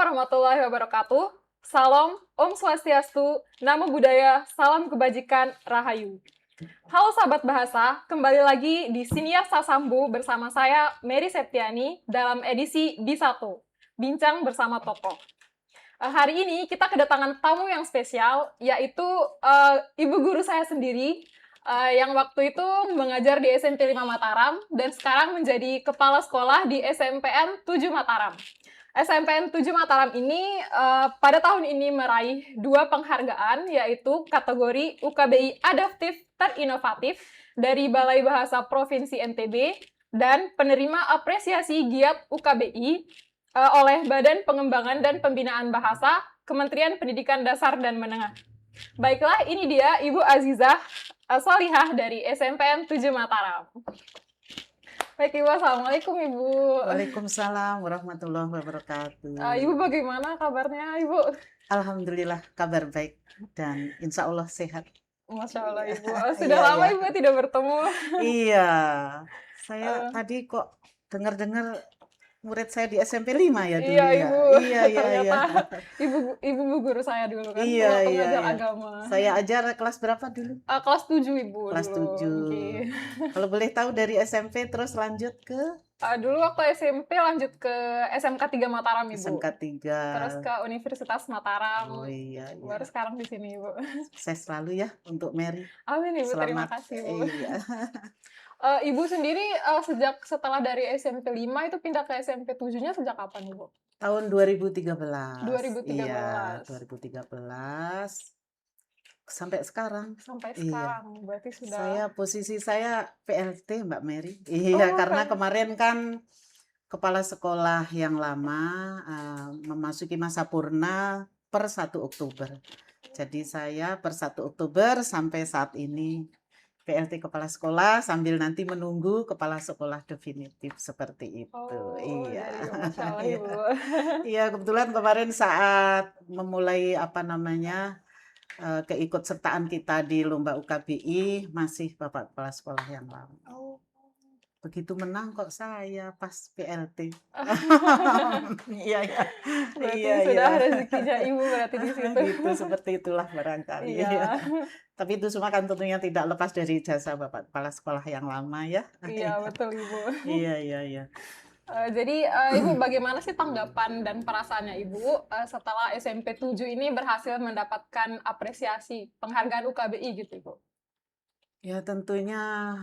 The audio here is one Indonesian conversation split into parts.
warahmatullahi wabarakatuh. Salam, Om Swastiastu, Namo Buddhaya, Salam Kebajikan, Rahayu. Halo sahabat bahasa, kembali lagi di Siniar Sasambu bersama saya, Mary Septiani, dalam edisi B1, Bincang Bersama Tokoh. Hari ini kita kedatangan tamu yang spesial, yaitu ibu guru saya sendiri, yang waktu itu mengajar di SMP 5 Mataram, dan sekarang menjadi kepala sekolah di SMPN 7 Mataram. SMPN 7 Mataram ini pada tahun ini meraih 2 penghargaan, yaitu kategori UKBI Adaptif Terinovatif dari Balai Bahasa Provinsi NTB dan penerima apresiasi giat UKBI oleh Badan Pengembangan dan Pembinaan Bahasa Kementerian Pendidikan Dasar dan Menengah. Baiklah, ini dia Ibu Azizah Solihah dari SMPN 7 Mataram. Baik Ibu, Assalamualaikum Ibu. Waalaikumsalam warahmatullahi wabarakatuh. Ibu bagaimana kabarnya Ibu? Alhamdulillah kabar baik dan insya Allah sehat. Masya Allah Ibu, sudah lama Ibu tidak bertemu. Iya, saya tadi kok dengar-dengar murid saya di SMP 5 ya dulu Iya, ya. Ibu. Iya. Ternyata ibu guru saya dulu kan, Iya. pengajar agama. Saya ajar kelas berapa dulu? Kelas 7 Ibu Kelas dulu. 7. Okay. Kalau boleh tahu dari SMP terus lanjut ke? Dulu waktu SMP lanjut ke SMK 3 Mataram Ibu. SMK 3. Terus ke Universitas Mataram. Oh iya. Baru sekarang di sini Ibu. Sukses selalu ya untuk Mary. Amin Ibu, Selamat. terima kasih Ibu. Iya. Ibu sendiri setelah dari SMP 5 itu pindah ke SMP 7-nya sejak kapan Ibu? Tahun 2013. 2013. Iya, 2013. Sampai sekarang. Sampai sekarang, berarti sudah... Posisi saya PLT Mbak Mary. Iya, karena kemarin kan kepala sekolah yang lama memasuki masa purna per 1 Oktober. Jadi saya per 1 Oktober sampai saat ini PLT kepala sekolah sambil nanti menunggu kepala sekolah definitif seperti itu. Iya. Ibu. Iya, kebetulan kemarin saat memulai keikutsertaan kita di lomba UKBI masih Bapak kepala sekolah yang lama. Begitu menang kok saya pas PLT. Iya. Berarti sudah rezekinya Ibu berarti di situ. Gitu, seperti itulah barangkali. Iya. Tapi itu semua kan tentunya tidak lepas dari jasa Bapak kepala sekolah yang lama ya. Iya, betul Ibu. Iya. Jadi Ibu bagaimana sih tanggapan dan perasaannya Ibu setelah SMP 7 ini berhasil mendapatkan apresiasi penghargaan UKBI gitu Ibu? Ya tentunya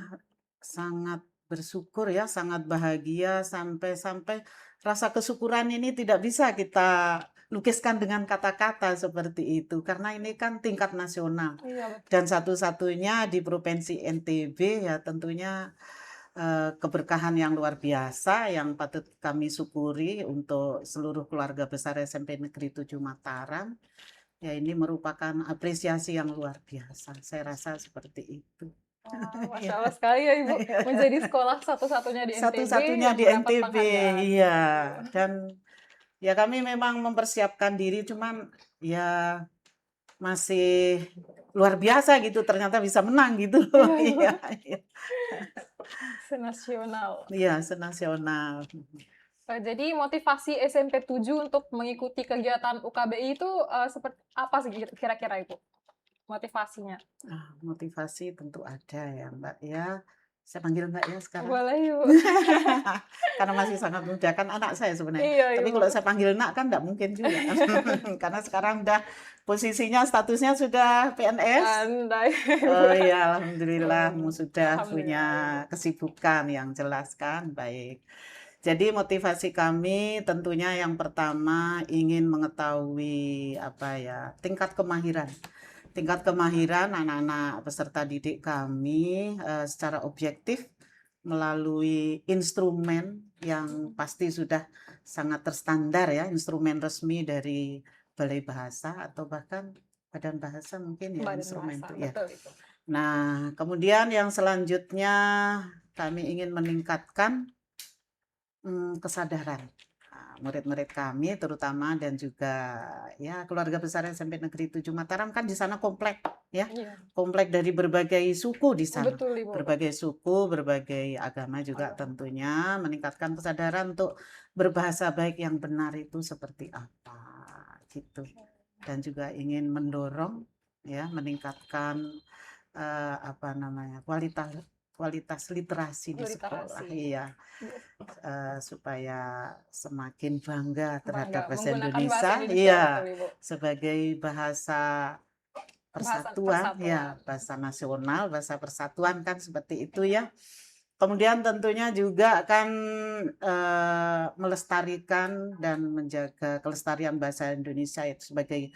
sangat bersyukur ya, sangat bahagia sampai rasa kesyukuran ini tidak bisa kita lukiskan dengan kata-kata seperti itu karena ini kan tingkat nasional. Iya, dan satu-satunya di Provinsi NTB ya tentunya keberkahan yang luar biasa yang patut kami syukuri untuk seluruh keluarga besar SMP Negeri 7 Mataram. Ya ini merupakan apresiasi yang luar biasa. Saya rasa seperti itu. Masya Allah sekali ya Ibu, menjadi sekolah satu-satunya di NTB. Satu-satunya di NTB, iya. Dan ya kami memang mempersiapkan diri, cuman ya masih luar biasa gitu, ternyata bisa menang gitu loh. Iya. Senasional. Iya, senasional. Jadi motivasi SMP 7 untuk mengikuti kegiatan UKBI itu seperti apa sih kira-kira Ibu? Motivasinya? Motivasi tentu ada ya Mbak ya. Saya panggil Mbak ya sekarang. Boleh Ibu. Karena masih sangat muda kan anak saya sebenarnya. Iya, tapi Ibu. kalau saya panggil Nak kan tidak mungkin juga. Karena sekarang udah posisinya statusnya sudah PNS. Andai. Oh iya, alhamdulillah sudah Alhamdulillah. punya kesibukan yang jelas kan. Baik. Jadi motivasi kami tentunya yang pertama ingin mengetahui tingkat kemahiran anak-anak peserta didik kami secara objektif melalui instrumen yang pasti sudah sangat terstandar ya, instrumen resmi dari Balai Bahasa atau bahkan Badan Bahasa mungkin ya, instrumen itu ya. Nah, kemudian yang selanjutnya kami ingin meningkatkan kesadaran murid-murid kami terutama dan juga ya keluarga besar SMP Negeri 7 Mataram kan di sana komplek ya. Iya. Komplek dari berbagai suku di sana. Betul, Ibu. Berbagai suku, berbagai agama juga tentunya meningkatkan kesadaran untuk berbahasa baik yang benar itu seperti apa gitu. Dan juga ingin mendorong ya meningkatkan kualitas literasi di sekolah. Iya. Supaya semakin bangga terhadap bahasa menggunakan bahasa Indonesia, Indonesia, iya, betul, Ibu. sebagai bahasa persatuan, ya, bahasa nasional, bahasa persatuan kan seperti itu ya. Kemudian tentunya juga akan melestarikan dan menjaga kelestarian bahasa Indonesia itu sebagai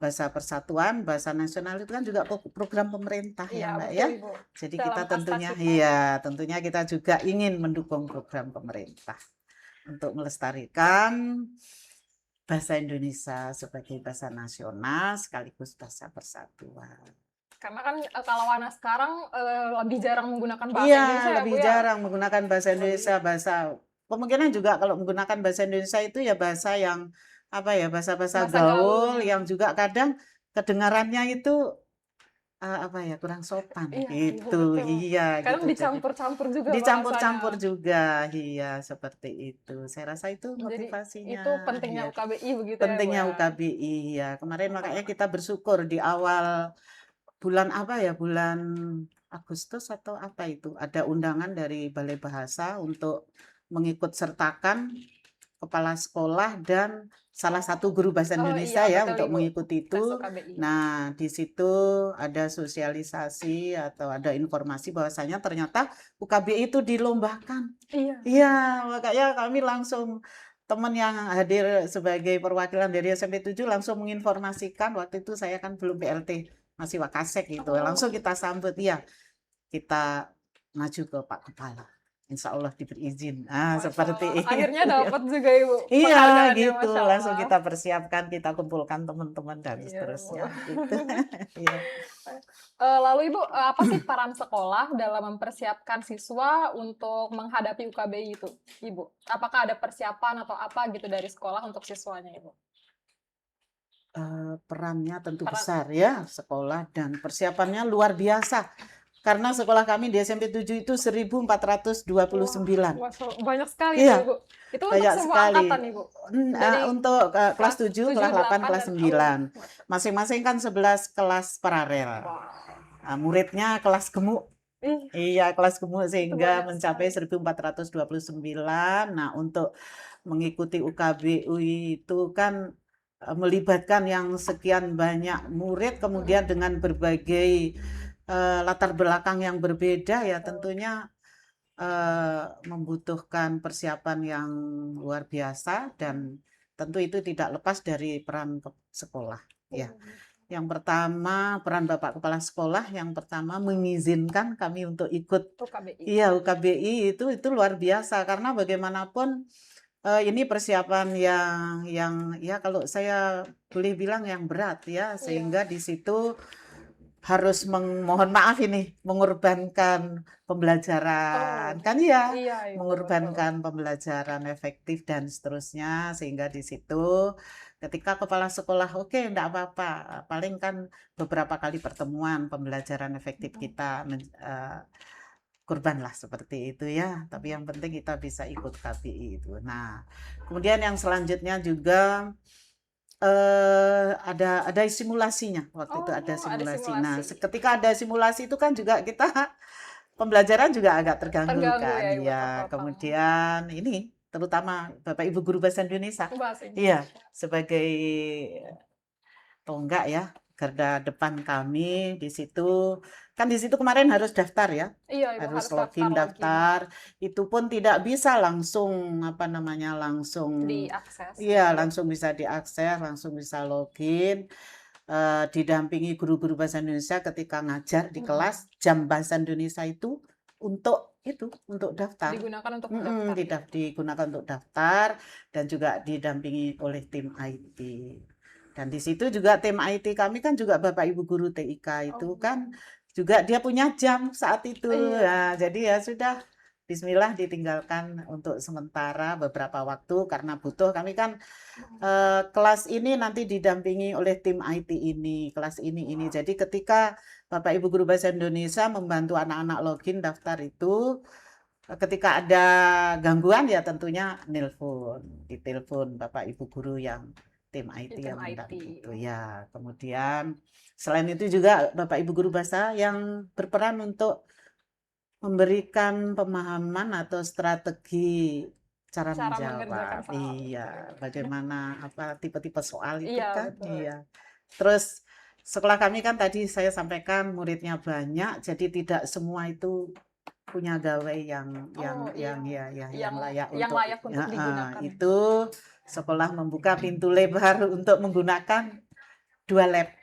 bahasa persatuan, bahasa nasional itu kan juga program pemerintah ya Mbak betul, ya. Ibu. Jadi Dalam kita tentunya kasta kita. tentunya kita juga ingin mendukung program pemerintah untuk melestarikan bahasa Indonesia sebagai bahasa nasional sekaligus bahasa persatuan. Karena kan kalau anak sekarang lebih jarang menggunakan bahasa Iya, Indonesia ya, Bu, lebih ya. jarang menggunakan bahasa Indonesia, kemungkinan juga kalau menggunakan bahasa Indonesia itu ya bahasa yang bahasa Bahasa gaul gaulnya. yang juga kadang kedengarannya itu kurang sopan Iya, Ibu, gitu. betul. Iya Kadang gitu. Jadi dicampur-campur juga dicampur-campur bahasanya. juga. Iya, seperti itu. Saya rasa itu Jadi motivasinya. itu pentingnya Iya. UKBI begitu ya, Bu, Pentingnya ya. UKBI ya. Kemarin makanya kita bersyukur di awal bulan bulan Agustus atau apa itu ada undangan dari Balai Bahasa untuk mengikut sertakan kepala sekolah dan salah satu guru bahasa Indonesia Iya, ya betul, untuk Ibu. mengikuti Tes itu. UKBI. Nah, di situ ada sosialisasi atau ada informasi bahwasanya ternyata UKBI itu dilombakan. Iya. Iya, makanya kami langsung teman yang hadir sebagai perwakilan dari SMP 7 langsung menginformasikan, waktu itu saya kan belum PLT, masih Wakasek gitu. Langsung kita sambut, ya. Kita maju ke Pak Kepala. Insya Allah diberi izin. Seperti itu. Akhirnya dapat juga, Ibu. Iya, gitu. Masya Langsung Allah. kita persiapkan, kita kumpulkan teman-teman dan Iya, seterusnya. Bu. Gitu. Iya. Lalu Ibu, apa sih peran sekolah dalam mempersiapkan siswa untuk menghadapi UKBI itu, Ibu? Apakah ada persiapan atau apa gitu dari sekolah untuk siswanya, Ibu? Perannya tentu besar ya, sekolah dan persiapannya luar biasa. Karena sekolah kami di SMP 7 itu 1429. Wah, banyak sekali Iya, Ibu. Itu untuk banyak semua sekali. angkatan, Ibu? Dari Untuk kelas 7, kelas 8, kelas 9. Masing-masing kan 11 kelas paralel. Muridnya kelas gemuk. Iya, kelas gemuk sehingga mencapai 1429. Nah, untuk mengikuti UKBI itu kan melibatkan yang sekian banyak murid, kemudian dengan berbagai latar belakang yang berbeda ya tentunya membutuhkan persiapan yang luar biasa dan tentu itu tidak lepas dari peran sekolah ya. Yang pertama peran Bapak Kepala Sekolah yang pertama mengizinkan kami untuk ikut UKBI. Iya, UKBI itu luar biasa karena bagaimanapun ini persiapan yang ya kalau saya boleh bilang yang berat ya, sehingga di situ harus mohon maaf ini mengorbankan pembelajaran kan ya, mengorbankan pembelajaran efektif dan seterusnya, sehingga di situ ketika kepala sekolah oke, enggak apa-apa, paling kan beberapa kali pertemuan pembelajaran efektif kita korbanlah seperti itu ya, tapi yang penting kita bisa ikut KBI itu. Nah, kemudian yang selanjutnya juga ada simulasinya, waktu itu ada simulasi. Nah, ketika ada simulasi itu kan juga kita pembelajaran juga agak terganggu kan ya. Kemudian ini terutama Bapak Ibu guru bahasa Indonesia. Iya, sebagai tonggak ya, garda depan kami di situ. Kan di situ kemarin harus daftar ya. Iya, harus login daftar. Itu pun tidak bisa langsung langsung diakses. Iya, langsung bisa diakses, langsung bisa login. Didampingi guru-guru bahasa Indonesia ketika ngajar di kelas, jam bahasa Indonesia itu untuk daftar. Digunakan untuk daftar. Digunakan untuk daftar dan juga didampingi oleh tim IT. Dan di situ juga tim IT kami kan juga Bapak Ibu guru TIK itu kan juga dia punya jam saat itu. Nah, jadi ya sudah Bismillah ditinggalkan untuk sementara beberapa waktu karena butuh. Kami kan kelas ini nanti didampingi oleh tim IT ini, kelas ini. Jadi ketika Bapak Ibu Guru Bahasa Indonesia membantu anak-anak login daftar itu, ketika ada gangguan ya tentunya ditelepon Bapak Ibu Guru yang tim IT Tim yang IT. itu ya. Kemudian selain itu juga Bapak Ibu Guru Bahasa yang berperan untuk memberikan pemahaman atau strategi cara mengerjakan menjawab. soal. Iya, bagaimana apa tipe-tipe soal itu Iya, kan. betul. Iya. Terus sekolah kami kan tadi saya sampaikan muridnya banyak, jadi tidak semua itu punya gawe yang layak yang untuk layak untuk digunakan. itu sekolah membuka pintu lebar untuk menggunakan 2 lab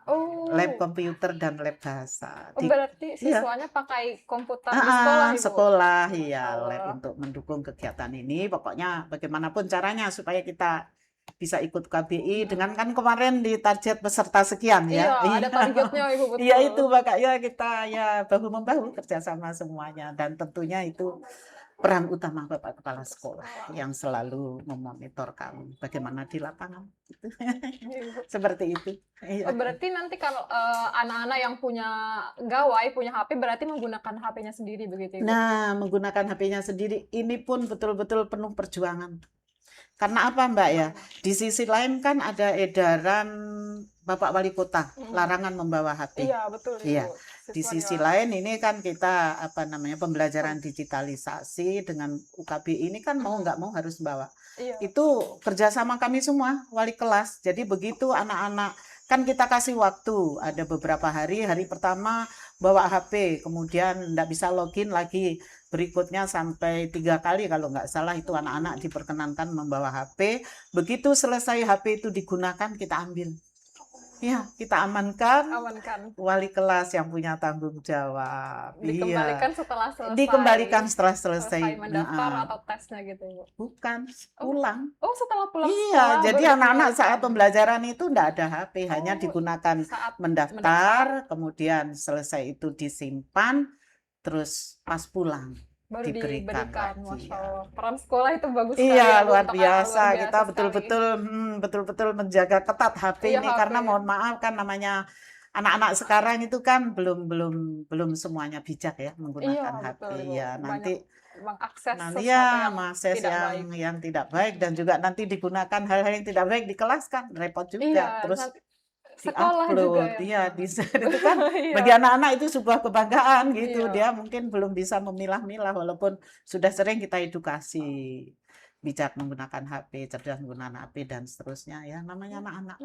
Oh, komputer dan lab bahasa. berarti Iya. siswanya pakai komputer di sekolah, Ibu? Sekolah, iya, Allah. lab untuk mendukung kegiatan ini. Pokoknya bagaimanapun caranya supaya kita bisa ikut KBI dengan kan kemarin di target peserta sekian ya. Iya, ada targetnya, Ibu, betul. Iya itu makanya kita ya bahu-membahu kerjasama semuanya dan tentunya itu peran utama Bapak Kepala Sekolah yang selalu memonitor kami bagaimana di lapangan. Seperti itu. Iya. Berarti nanti kalau anak-anak yang punya gawai, punya HP, berarti menggunakan HP-nya sendiri begitu, Ibu? Nah, menggunakan HP-nya sendiri ini pun betul-betul penuh perjuangan. Karena apa Mbak ya? Di sisi lain kan ada edaran Bapak Wali Kota, larangan membawa HP. Iya, betul, Ibu. Iya. Di sisi lain ini kan kita pembelajaran digitalisasi dengan UKB ini kan mau nggak mau harus bawa. Iya. Itu kerjasama kami semua wali kelas. Jadi begitu anak-anak kan kita kasih waktu ada beberapa hari pertama bawa HP, kemudian nggak bisa login lagi, berikutnya sampai 3 kali kalau nggak salah itu anak-anak diperkenankan membawa HP. Begitu selesai HP itu digunakan kita ambil. Ya, kita amankan. Wali kelas yang punya tanggung jawab. Dikembalikan setelah selesai. Dikembalikan setelah selesai mendaftar atau tesnya gitu, Bu. Bukan, pulang. Oh, setelah pulang Iya, sekolah. jadi anak-anak saat pembelajaran itu enggak ada HP, hanya digunakan saat mendaftar, kemudian selesai itu disimpan, terus pas pulang baru diberikan lagi. Masya Allah. Peran sekolah itu bagus sekali. Iya, ya, luar biasa. Kita sekali. betul-betul menjaga ketat HP ini karena mohon maaf kan namanya anak-anak sekarang itu kan belum semuanya bijak ya menggunakan HP. Ya, nanti mengakses yang tidak baik dan juga nanti digunakan hal-hal yang tidak baik di kelas kan repot juga. Terus sekolah juga ya. Itu kan bagi anak-anak itu sebuah kebanggaan gitu. Dia mungkin belum bisa memilah-milah walaupun sudah sering kita edukasi bijak menggunakan HP, cerdas menggunakan HP dan seterusnya ya namanya anak-anak.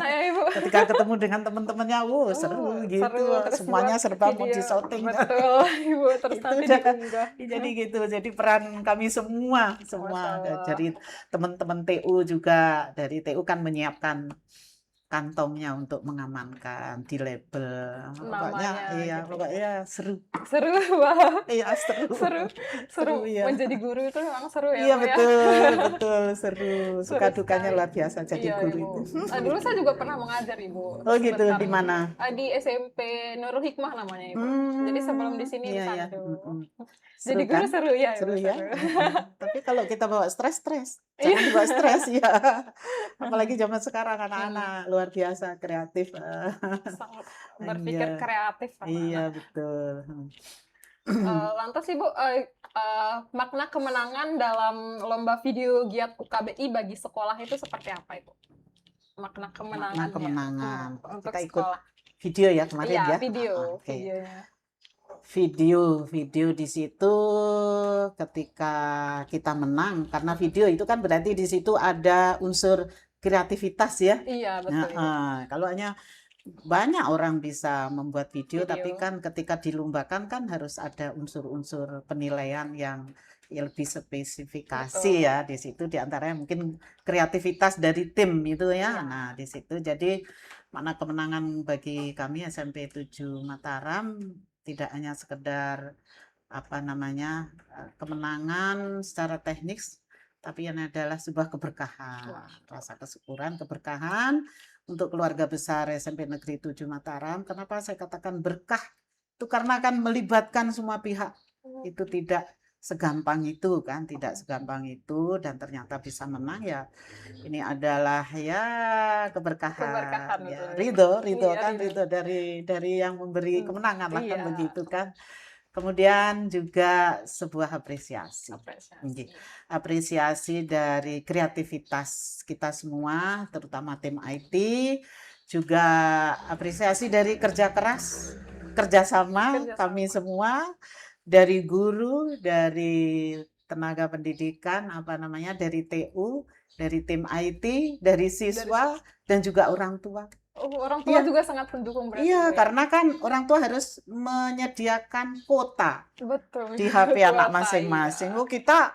Ya, Ibu. Ketika ketemu dengan teman-temannya, seru gitu. Semuanya serba mau di-shouting. Betul, Ibu. Terus nanti diunggah. Jadi gitu. Jadi peran kami semua. Jadi teman-teman TU juga dari TU kan menyiapkan kantongnya untuk mengamankan di label. Pokoknya seru. Seru, wah. Iya, seru. Iya. Menjadi guru itu memang seru ya. Iya, betul, seru. Suka dukanya luar biasa jadi guru itu. Dulu saya juga pernah mengajar, Ibu. Oh gitu, di mana? Di SMP Nurul Hikmah namanya, Ibu. Jadi sebelum di sini di sana. Jadi guru seru ya. Seru ya. Tapi kalau kita bawa stres. Jangan dibawa stres ya. Apalagi zaman sekarang anak-anak luar biasa kreatif. Sangat berpikir kreatif. Iya, betul. Lantas Ibu, makna kemenangan dalam lomba video giat UKBI bagi sekolah itu seperti apa, Ibu? Makna kemenangan. Untuk kita ikut video ya kemarin ya. Videonya. Video di situ ketika kita menang karena video itu kan berarti di situ ada unsur kreativitas ya. Iya, betul. Kalau hanya banyak orang bisa membuat video, tapi kan ketika dilombakan kan harus ada unsur-unsur penilaian yang lebih spesifikasi ya di situ diantaranya mungkin kreativitas dari tim itu ya. Nah di situ jadi makna kemenangan bagi kami SMP 7 Mataram tidak hanya sekedar kemenangan secara teknis, tapi ini adalah sebuah keberkahan, rasa kesyukuran, keberkahan untuk keluarga besar SMP Negeri 7 Mataram. Kenapa saya katakan berkah? Itu karena akan melibatkan semua pihak. Itu tidak segampang itu kan, tidak segampang itu dan ternyata bisa menang ya. Ini adalah ya keberkahan, Keberkahan ya betul. ridho Iya, kan, ridho. ridho dari yang memberi Hmm, kemenangan lah kan iya, begitu kan. Kemudian juga sebuah apresiasi. Nggih, apresiasi. apresiasi dari kreativitas kita semua, terutama tim IT, juga apresiasi dari kerja keras, kerjasama kami Kerjasama. semua, dari guru, dari tenaga pendidikan, apa namanya, dari TU, dari tim IT, dari Dari siswa, dan juga orang tua. oh, orang tua Iya, juga sangat mendukung berarti iya, Bu ya? karena kan orang tua harus menyediakan kuota Betul, di HP anak kuota, masing-masing. iya. Oh, kita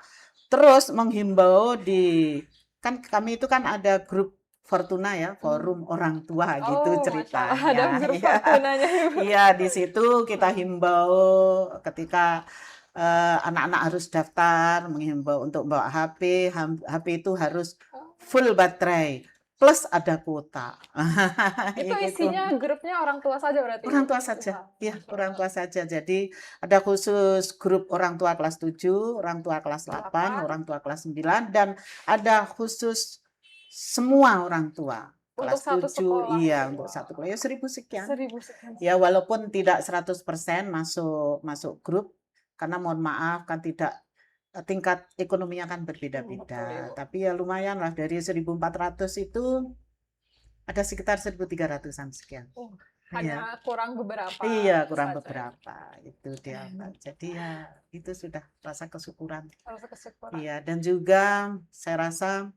terus menghimbau di kan kami itu kan ada grup Fortuna ya, Mhm. forum orang tua gitu Oh, Masya Allah, ada ceritanya. grup Iya, Fortunanya Ibu. iya di situ kita Mhm. himbau ketika anak-anak harus daftar, menghimbau untuk bawa HP, HP itu harus Oh, full baterai plus ada kuota. itu Ya gitu. isinya grupnya orang tua saja berarti Orang Ibu? tua saja, Wah, ya Masya orang Allah. tua saja. Jadi ada khusus grup orang tua kelas 7, orang tua kelas 8, 8, orang tua kelas 9, dan ada khusus semua orang tua. untuk Kelas satu 7, sekolah iya itu, untuk satu wow. kelas, ya 1000 sekian. 1000 sekian. Ya walaupun tidak 100% masuk masuk grup, karena mohon maaf kan tidak tingkat ekonominya kan Betul berbeda-beda. Ibu. Tapi ya lumayan lah dari 1.400 itu ada sekitar 1.300-an sekian. Oh, Iya. hanya kurang beberapa Iya, kurang saja ya. beberapa, itu dia, Mbak. Jadi ya itu sudah rasa kesyukuran. Rasa kesyukuran. Iya, dan juga saya rasa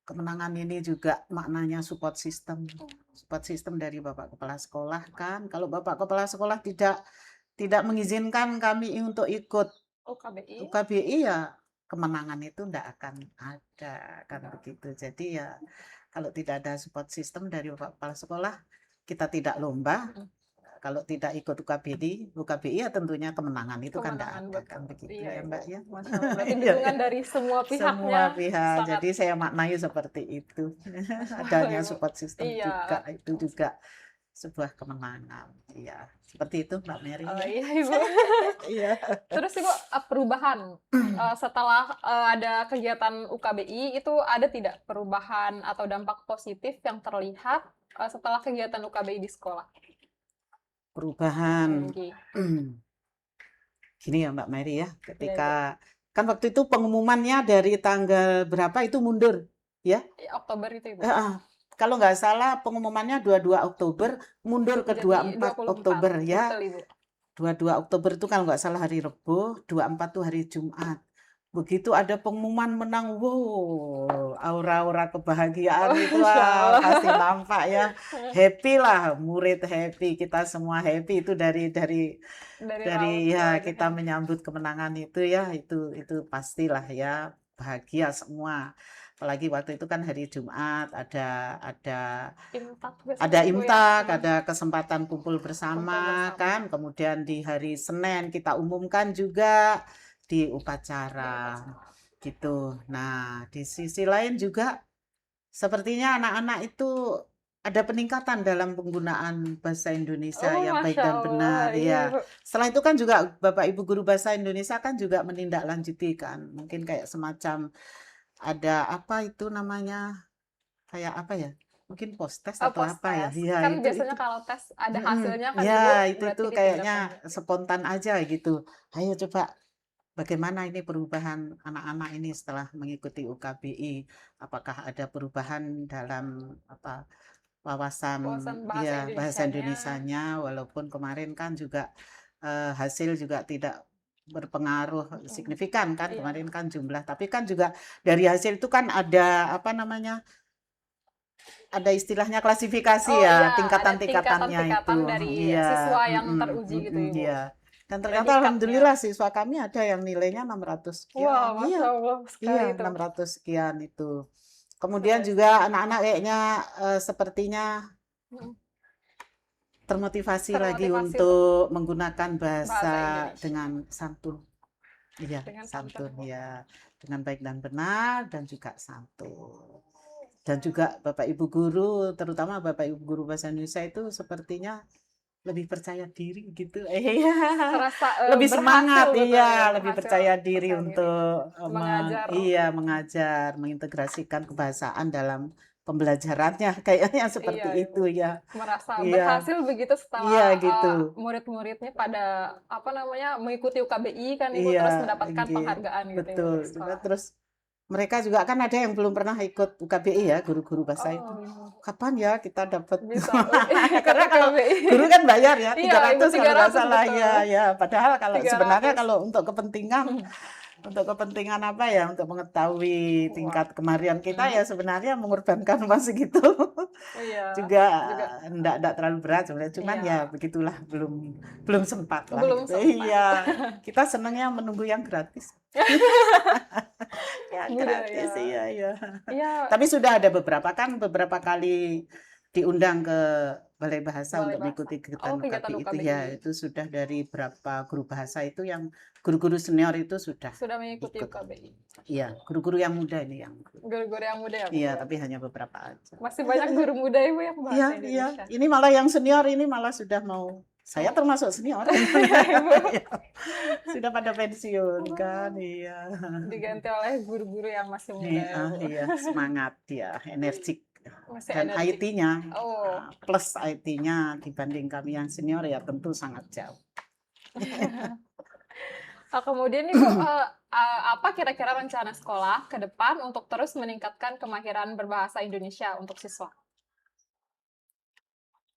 kemenangan ini juga maknanya support system. Support system dari Bapak Kepala Sekolah kan. Kalau Bapak Kepala Sekolah tidak mengizinkan kami untuk ikut UKBI. UKBI ya kemenangan itu tidak akan ada kan begitu. Jadi ya kalau tidak ada support system dari Bapak Kepala Sekolah, kita tidak lomba. Mhm. Kalau tidak ikut UKBI ya tentunya kemenangan itu kan tidak Kemenangan ada kan betul. begitu Iya ya Ibu. Mbak ya. Masya Allah. Berarti Iya, dukungan dari semua semua pihaknya pihak. sangat Jadi saya maknai seperti itu. Masya Allah Adanya Ibu. support system Iya. juga itu juga sebuah kemenangan. Iya, seperti itu Mbak Mary Oh ya. iya Ibu. Iya. Terus Ibu, perubahan setelah ada kegiatan UKBI itu ada tidak perubahan atau dampak positif yang terlihat setelah kegiatan UKBI di sekolah? Perubahan. Oke. Gini ya Mbak Mary ya, Iya Ibu. ketika kan waktu itu pengumumannya dari tanggal berapa itu mundur ya. Oktober itu Ibu. Heeh. Kalau nggak salah pengumumannya 22 Oktober, mundur ke Jadi 24 24. Oktober ya. Betul Ibu. 22 Oktober itu kalau nggak salah hari Rebo, 24 itu hari Jumat. Begitu ada pengumuman menang, wow, aura-aura kebahagiaan Oh, itu Masya Allah. pasti nampak ya. Happy lah, murid happy, kita semua happy itu dari Dari raut dari ya kita wajahnya. menyambut kemenangan itu ya, itu pastilah ya, bahagia semua. Apalagi waktu itu kan hari Jumat, Imtak ada biasanya Ibu ya. imtak, ada kesempatan kumpul Kumpul bersama bersama kan, kemudian di hari Senin kita umumkan juga di di upacara upacara. gitu. Nah, di sisi lain juga sepertinya anak-anak itu ada peningkatan dalam penggunaan bahasa Indonesia Oh, yang baik Masya dan Allah. benar Iya ya. Ibu. Setelah itu kan juga Bapak Ibu guru bahasa Indonesia kan juga menindaklanjuti kan. Mungkin kayak semacam ada apa itu namanya? Kayak apa ya? Mungkin post-test atau Post apa ya? test. Iya, Kan itu biasanya kalau tes ada mhm, hasilnya kan Ibu, ya itu berarti kayaknya ditindaklanjuti. spontan aja gitu. Ayo coba bagaimana ini perubahan anak-anak ini setelah mengikuti UKBI? Apakah ada perubahan dalam apa wawasan Wawasan bahasa ya bahasa Indonesianya. Indonesianya walaupun kemarin kan juga hasil juga tidak berpengaruh Mhm. signifikan kan Iya. kemarin kan jumlah tapi kan juga dari hasil itu kan ada apa namanya ada istilahnya klasifikasi Oh ya, iya, ada tingkatan-tingkatannya itu. tingkatan dari Iya, siswa yang mhm, teruji gitu mhm, Ibu. iya. Dan ternyata Predikatnya. alhamdulillah siswa kami ada yang nilainya 600 Wah, sekian. Masya Iya, Allah sekali iya itu. 600 sekian itu. Kemudian Luar juga biasa. anak-anak kayaknya sepertinya Mhm. termotivasi lagi Termotivasi untuk untuk menggunakan bahasa bahasa Indonesia dengan santun. Iya, dengan santun santun Ibu. ya. Dengan baik dan benar dan juga santun. Dan juga Bapak Ibu guru, terutama Bapak Ibu guru bahasa Indonesia itu sepertinya lebih percaya diri gitu. Iya. Serasa Lebih semangat, berhasil betul iya, ya, lebih berhasil percaya diri percaya diri untuk mengajar. iya, mengajar, mengintegrasikan kebahasaan dalam pembelajarannya, kayaknya seperti Iya, itu Ibu. ya. Merasa Iya, berhasil begitu iya setelah gitu. murid-muridnya pada apa namanya mengikuti UKBI kan Ibu Iya, terus mendapatkan gitu. penghargaan gitu Ibu Betul. dari Juga sekolah. terus mereka juga kan ada yang belum pernah ikut UKBI ya, guru-guru bahasa itu. Oh, iya. Kapan ya kita dapat? Bisa ikut Karena kalau UKBI. guru kan bayar ya, Iya, Ibu 300 kalau nggak 300 salah betul. ya, ya. Padahal kalau sebenarnya 300. kalau untuk kepentingan apa ya, untuk mengetahui Wah. tingkat kemarian kita ya sebenarnya mengorbankan uang segitu Iya, juga juga enggak terlalu berat sebenarnya, cuman ya iya, begitulah, belum belum sempat lah belum gitu. sempat. Iya, kita senangnya menunggu yang gratis. Yang gratis, Budaya. iya iya. Iya, Tapi sudah ada beberapa kali diundang ke Balai Bahasa Balai untuk Bahasa. mengikuti kegiatan Oh, kegiatan UKBI itu ya, UKBI. itu sudah dari berapa guru bahasa itu yang guru-guru senior itu sudah Sudah mengikuti ikut. UKBI. Iya, guru-guru yang muda ini yang Guru-guru yang muda ya, Bu? iya, tapi hanya beberapa aja. Masih banyak guru muda Ibu yang Iya, bahasa iya. Indonesia. Ini malah yang senior ini malah sudah mau saya Oh. termasuk senior. Iya, Ibu. Iya. Sudah pada pensiun kan, iya. Diganti oleh guru-guru yang masih muda ya, Bu. Iya, semangat dia, energik. Masih Dan energik. IT-nya, Oh. plus IT-nya dibanding kami yang senior ya tentu sangat jauh. Kemudian Ibu, apa kira-kira rencana sekolah ke depan untuk terus meningkatkan kemahiran berbahasa Indonesia untuk siswa?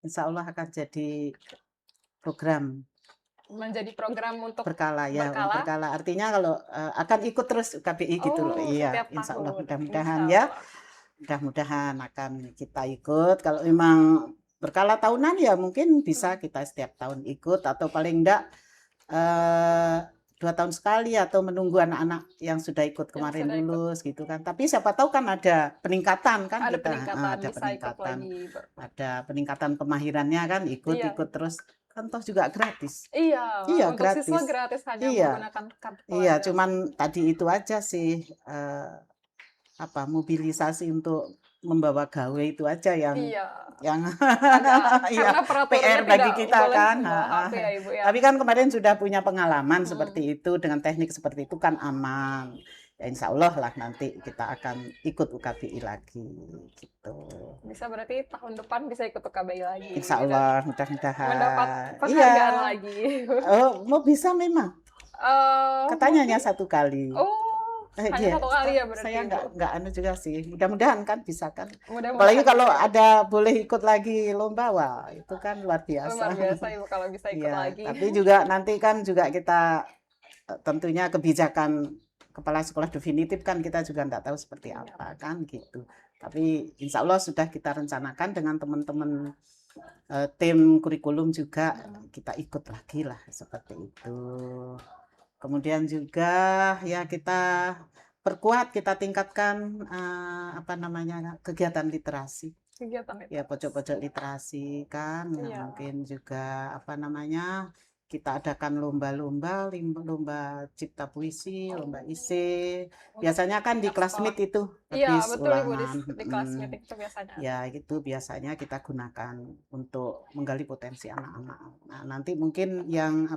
Insya Allah akan jadi program Menjadi program untuk berkala ya, berkala? berkala. Artinya kalau akan ikut terus UKBI gitu loh. Oh, Iya, setiap insya Allah tahun. mudah-mudahan Insya ya. Allah. Mudah-mudahan akan kita ikut. Kalau memang berkala tahunan ya mungkin bisa kita setiap tahun ikut atau paling enggak 2 tahun sekali atau menunggu anak-anak yang sudah ikut kemarin sudah ikut. lulus gitu kan. Tapi siapa tahu kan ada peningkatan kan Ada kita. peningkatan, Ada bisa ikut peningkatan. lagi. Ada peningkatan kemahirannya kan Iya. ikut terus kan toh juga gratis. Iya, Iya, untuk siswa gratis. gratis hanya Iya. menggunakan kartu Iya, pelajar. cuman tadi itu aja sih mobilisasi untuk membawa gawe itu aja yang Iya. yang Agak, iya, karena peraturannya PR bagi tidak kita boleh kan. membawa HP ya Ibu ya. Tapi kan kemarin sudah punya pengalaman seperti itu dengan teknik seperti itu kan aman. Ya insya Allah lah nanti kita akan ikut UKBI lagi gitu. Bisa berarti tahun depan bisa ikut UKBI lagi. Insya Allah mudah-mudahan. Mendapat Iya. penghargaan lagi. Oh, mau bisa memang. Katanya hanya Mungkin- 1 kali. Oh, hanya Iya, 1 kali ya berarti. saya Ibu. nggak anu juga sih. Mudah-mudahan kan bisa kan. Mudah-mudahan Apalagi kalau bisa. ada boleh ikut lagi lomba, wah itu kan luar biasa. Luar biasa Ibu kalau bisa ikut Iya, lagi. tapi juga nanti kan juga kita tentunya kebijakan kepala sekolah definitif kan kita juga nggak tahu seperti apa kan gitu. Tapi insya Allah sudah kita rencanakan dengan teman-teman tim kurikulum juga kita ikut lagi lah seperti itu. Kemudian juga ya kita perkuat, kita tingkatkan kegiatan literasi. Kegiatan itu. Ya pojok-pojok literasi kan, Iya. mungkin juga kita adakan lomba-lomba cipta puisi, lomba isi. Biasanya kan di kelas meet itu Iya, habis betul Ibu ulangan. di kelas meeting itu biasanya. Ya itu biasanya kita gunakan untuk menggali potensi anak-anak. Nah nanti mungkin yang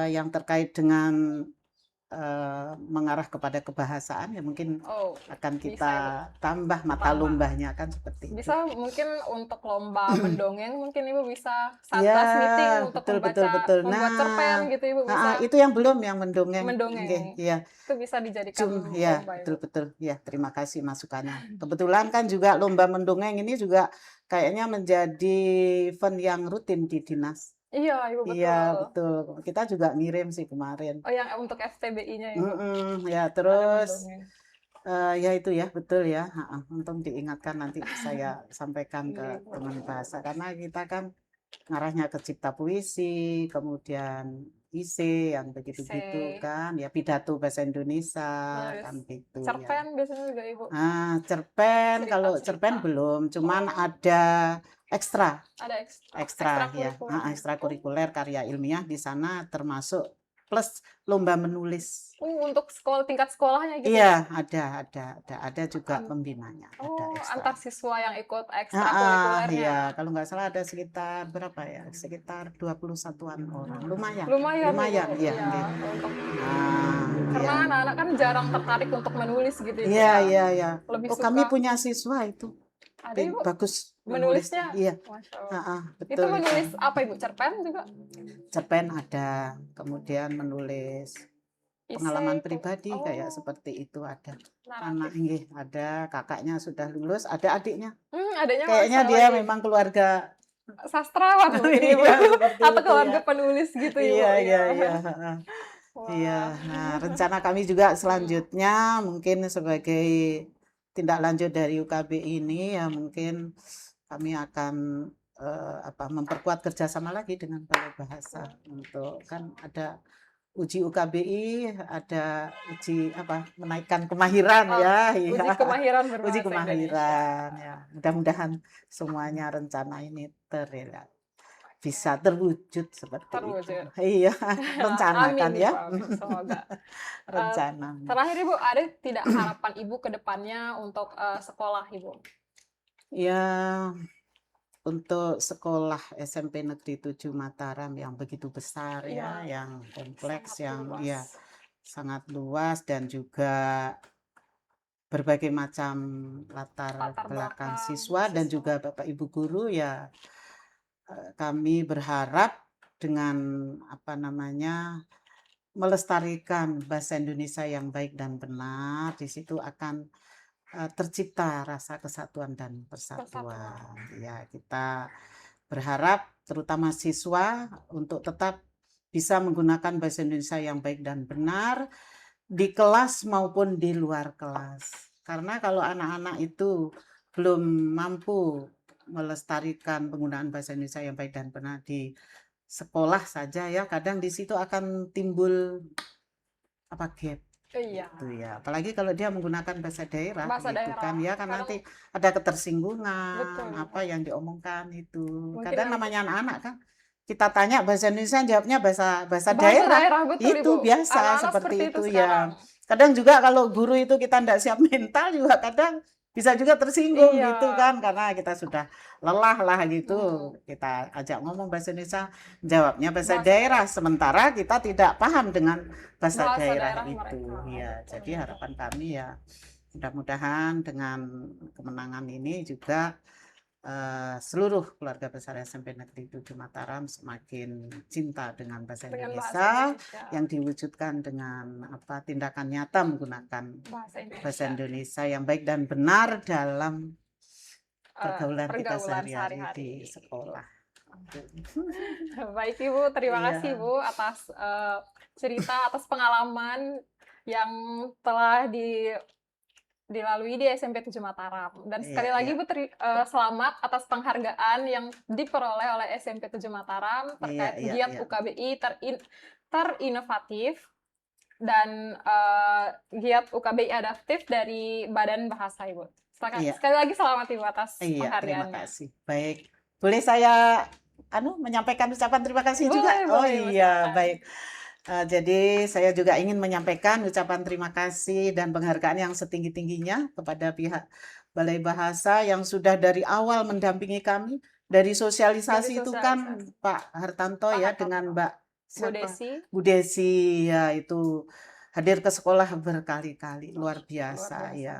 yang terkait dengan mengarah kepada kebahasaan ya mungkin akan kita tambah mata lombanya kan seperti itu. Bisa mungkin untuk lomba mendongeng mungkin Ibu bisa saat Ya, kelas meeting untuk betul. membuat cerpen gitu Ibu bisa. Itu yang belum yang mendongeng. Mendongeng. Iya. Itu bisa dijadikan Ya, lomba Ibu. betul. Ya, terima kasih masukannya. Kebetulan kan juga lomba mendongeng ini juga kayaknya menjadi event yang rutin di dinas. Iya, Ibu betul. Iya, betul. Kita juga ngirim sih kemarin. Oh, yang untuk FTBI-nya Ibu. Ya, terus Mendongeng. ya itu ya, betul ya. Untung diingatkan nanti saya sampaikan ke teman bahasa karena kita kan ngarahnya ke cipta puisi, kemudian isi yang begitu-gitu kan, ya pidato bahasa Indonesia kan gitu ya. Cerpen biasanya juga Ibu. Cerpen kalau Cerita-cerita. cerpen belum, cuman ada ekstra Ada ekstra ya, ekstrakurikuler. ekstrakurikuler karya ilmiah di sana termasuk plus lomba menulis. Untuk tingkat sekolahnya gitu Iya, ya? ada juga An pembinanya, ada oh, ekstra. antar siswa yang ikut Iya, ekstrakurikulernya. kalau nggak salah ada sekitar berapa ya? Sekitar 21-an orang. Lumayan, Lumayan Ibu, lumayan, iya, iya, nggih. untuk Iya. karena anak-anak kan jarang tertarik untuk menulis gitu Ibu Iya, ya, iya, iya. lebih Oh, kami suka punya siswa itu ada Ibu bagus menulisnya. menulisnya? Iya, Masya Allah. heeh, Itu betul itu. menulis apa Ibu? Cerpen juga? Cerpen ada, kemudian menulis pengalaman Esai? pribadi kayak Oh, seperti itu ada. Anak naratif. nggih, ada kakaknya sudah lulus, ada adiknya. Adanya Kayaknya Masya dia Allah memang keluarga sastrawan mungkin Ibu, iya seperti atau itu ya. keluarga penulis gitu Ibu, Iya, iya, ya. iya, heeh. Iya, Wah. nah rencana kami juga Mhm. selanjutnya mungkin sebagai tindak lanjut dari UKB ini ya mungkin kami akan memperkuat kerjasama lagi dengan Balai Bahasa untuk kan ada uji UKBI, ada uji menaikkan kemahiran Oh, ya, iya uji kemahiran uji berbahasa Indonesia. kemahiran ya. Mudah-mudahan semuanya rencana ini bisa terwujud seperti itu. Terwujud. Iya, rencana Amin kan Ibu, ya. amin. Semoga. Eee, Rencana. terakhir Ibu, ada tidak harapan Ibu ke depannya untuk, sekolah Ibu? Ya, untuk sekolah SMP Negeri 7 Mataram yang begitu besar ya, Iya, yang kompleks, sangat yang luas. ya sangat luas dan juga berbagai macam latar Latar belakang belakang siswa dan siswa. juga Bapak Ibu guru ya kami berharap dengan melestarikan bahasa Indonesia yang baik dan benar, di situ akan tercipta rasa kesatuan dan Persatuan. persatuan. Ya, kita berharap terutama siswa untuk tetap bisa menggunakan bahasa Indonesia yang baik dan benar di kelas maupun di luar kelas. Karena kalau anak-anak itu belum mampu melestarikan penggunaan bahasa Indonesia yang baik dan benar di sekolah saja ya, kadang di situ akan timbul gap Iya, gitu ya. Apalagi kalau dia menggunakan bahasa daerah bahasa gitu kan daerah. ya, kan Kadang nanti ada ketersinggungan betul apa Ibu. yang diomongkan itu. Mungkin Kadang nanti namanya anak-anak kan kita tanya bahasa Indonesia jawabnya bahasa bahasa bahasa daerah. daerah, betul Ibu. Itu biasa Anak-anak seperti seperti itu itu ya. sekarang. Kadang juga kalau guru itu kita tidak siap mental juga kadang bisa juga tersinggung Iya. gitu kan karena kita sudah lelah lah gitu. Mhm. Kita ajak ngomong bahasa Indonesia, jawabnya bahasa Bahasa daerah daerah. sementara kita tidak paham dengan bahasa Bahasa daerah daerah mereka, itu. Ya, betul jadi Ibu. harapan kami ya mudah-mudahan dengan kemenangan ini juga seluruh keluarga besar SMP Negeri 7 Mataram semakin cinta dengan bahasa Dengan bahasa Indonesia Indonesia. yang diwujudkan dengan tindakan nyata menggunakan Bahasa bahasa Indonesia. Indonesia yang baik dan benar dalam pergaulan kita Pergaulan sehari-hari di sehari-hari. sekolah. Baik Ibu, terima kasih Iya, Ibu atas cerita, atas pengalaman yang telah dilalui di SMP 7 Mataram. Dan iya, sekali lagi iya, Ibu selamat atas penghargaan yang diperoleh oleh SMP 7 Mataram iya, terkait iya, giat iya. UKBI terinovatif dan giat UKBI adaptif dari Badan Bahasa Ibu. Iya. Sekali lagi selamat Ibu atas Iya, terima penghargaannya. kasih. Baik. Boleh saya menyampaikan ucapan terima kasih juga? Boleh, Oh boleh Ibu, iya, silakan. baik. Jadi saya juga ingin menyampaikan ucapan terima kasih dan penghargaan yang setinggi-tingginya kepada pihak Balai Bahasa yang sudah dari awal mendampingi kami. Dari Dari sosialisasi itu kan sosialisasi. Pak Hartanto Pak ya dengan Hartanto, Mbak Bu siapa? Desi, Bu Desi ya itu hadir ke sekolah berkali-kali, luar luar biasa biasa. ya.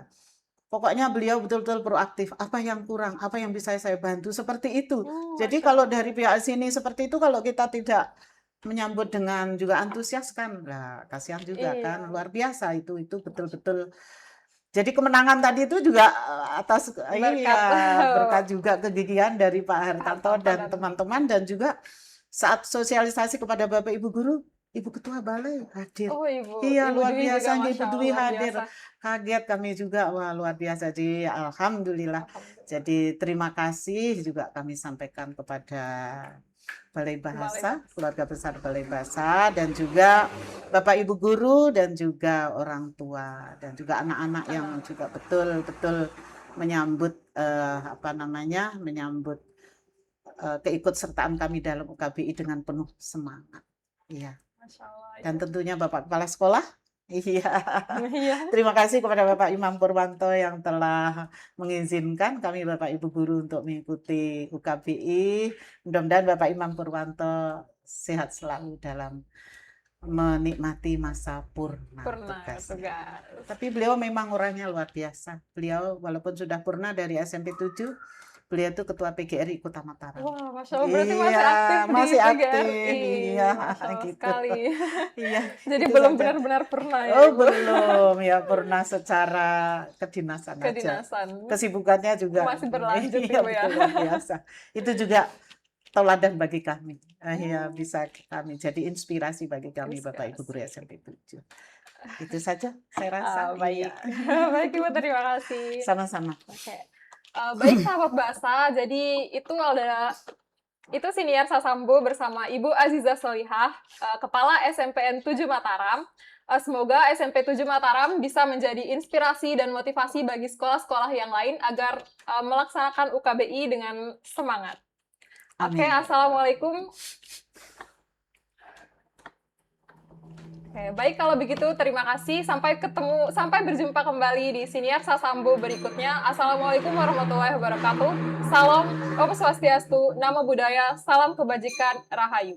Pokoknya beliau betul-betul proaktif, apa yang kurang, apa yang bisa saya bantu, seperti itu. Jadi Masya kalau Allah. dari pihak sini seperti itu, kalau kita tidak menyambut dengan juga antusias kan, nah, kasihan juga kan, Iya, luar biasa itu Masya betul-betul. Jadi kemenangan tadi itu juga atas berkat berkat juga kegigihan dari Pak Hartanto Hartanto dan dan teman-teman dan juga saat sosialisasi kepada Bapak Ibu guru, Ibu Ketua Balai hadir. Iya Ibu luar Dwi juga biasa, Ibu Masya Allah Dwi luar hadir. biasa. Kaget kami juga, wah luar biasa. Jadi alhamdulillah. Alhamdulillah. Jadi terima kasih juga kami sampaikan kepada Balai Balai Bahasa, Bahasa. keluarga besar Balai Bahasa, dan juga Bapak Ibu guru dan juga orang tua dan juga anak-anak yang juga betul-betul menyambut keikutsertaan kami dalam UKBI dengan penuh semangat. Iya. Masya Allah, Dan Ibu. tentunya Bapak Kepala Sekolah. Iya. Iya. Terima kasih kepada Bapak Imam Purwanto yang telah mengizinkan kami Bapak Ibu guru untuk mengikuti UKBI. Mudah-mudahan Bapak Imam Purwanto sehat selalu dalam menikmati masa purna Pernah tugasnya. tugas. Tapi beliau memang orangnya luar biasa. Beliau walaupun sudah purna dari SMP 7, beliau itu ketua PGRI Kota Mataram. Wah, Masya Allah, berarti masih Iya, aktif di masih aktif. PGRI. Iya, Masya Allah gitu. sekali. Iya, Jadi itu belum saja. benar-benar pernah ya, Oh, Ibu? belum. Ya, purna secara kedinasan aja. Kedinasan. Kesibukannya juga Masih berlanjut, iya, Ibu ya. betul, luar biasa. Itu juga teladan bagi kami. Ya, bisa kami jadi inspirasi bagi kami Bapak Ibu guru SMP 7. Itu saja saya rasa. Baik. Iya. Baik, Ibu, terima kasih. Sama-sama. Oke. Baik, sahabat bahasa, jadi itu Siniar Sasambu bersama Ibu Aziza Solihah, Kepala SMPN 7 Mataram. Semoga SMP 7 Mataram bisa menjadi inspirasi dan motivasi bagi sekolah-sekolah yang lain agar melaksanakan UKBI dengan semangat. Oke, Amin. Assalamualaikum. Oke, baik kalau begitu terima kasih. Sampai berjumpa kembali di Siniar Sasambu berikutnya. Assalamualaikum warahmatullahi wabarakatuh. Salam Om Swastiastu, Namo Buddhaya, salam kebajikan, Rahayu.